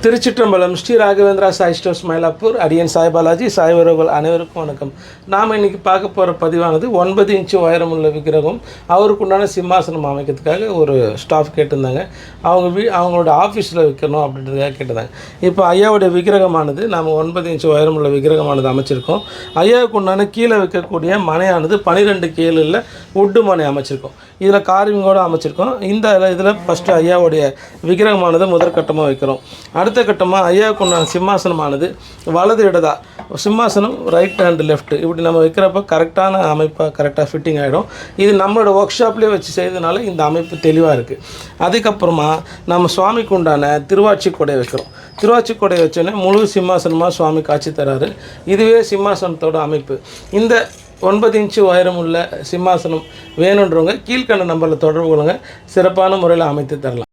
திருச்சிற்றம்பலம் Sri Raghavendra Sai stores Mylapore அடியன் சாய் பாலாஜி சாய் உறவுகள் அனைவருக்கும் வணக்கம். நாம் இன்றைக்கி பார்க்க போகிற பதிவானது 9 இன்ச்சு உயரம் உள்ள விக்கிரகம் அவருக்குண்டான சிம்மாசனம் அமைக்கிறதுக்காக ஒரு ஸ்டாஃப் கேட்டிருந்தாங்க. அவங்களோட ஆஃபீஸில் வைக்கணும் அப்படின்றதுக்காக கேட்டிருந்தாங்க. இப்போ ஐயாவுடைய விக்கிரகமானது நாம் 9 இன்ச்சு உயரம் உள்ள விக்கிரகமானது அமைச்சிருக்கோம். ஐயாவுக்கு உண்டான கீழே வைக்கக்கூடிய மனையானது 12 கேளில் உட்டு மனை அமைச்சிருக்கோம். இதில் கார்விங்கோடு அமைச்சிருக்கோம். இந்த இதில் ஃபஸ்ட்டு ஐயாவுடைய விக்கிரகமானது முதற்கட்டமாக வைக்கிறோம். அடுத்த கட்டமாக ஐயாவுக்கு உண்டான சிம்மாசனமானது வலது இடதா சிம்மாசனம் ரைட் ஹேண்டு லெஃப்ட் இப்படி நம்ம வைக்கிறப்ப கரெக்டான அமைப்பாக கரெக்டாக ஃபிட்டிங் ஆகிடும். இது நம்மளோட ஒர்க் ஷாப்லேயே வச்சு செய்ததுனால இந்த அமைப்பு தெளிவாக இருக்குது. அதுக்கப்புறமா நம்ம சுவாமிக்கு உண்டான திருவாச்சி கொடை வைக்கிறோம். திருவாச்சி கொடை வச்சோன்னே முழு சிம்மாசனமாக சுவாமி காட்சி தராரு. இதுவே சிம்மாசனத்தோட அமைப்பு. இந்த 9 இன்ச்சு உயரம் உள்ள சிம்மாசனம் வேணுன்றவங்க கீழ்கண்ட நம்பரில் தொடர்பு கொள்ளுங்க. சிறப்பான முறையில் அமைத்து தரலாம்.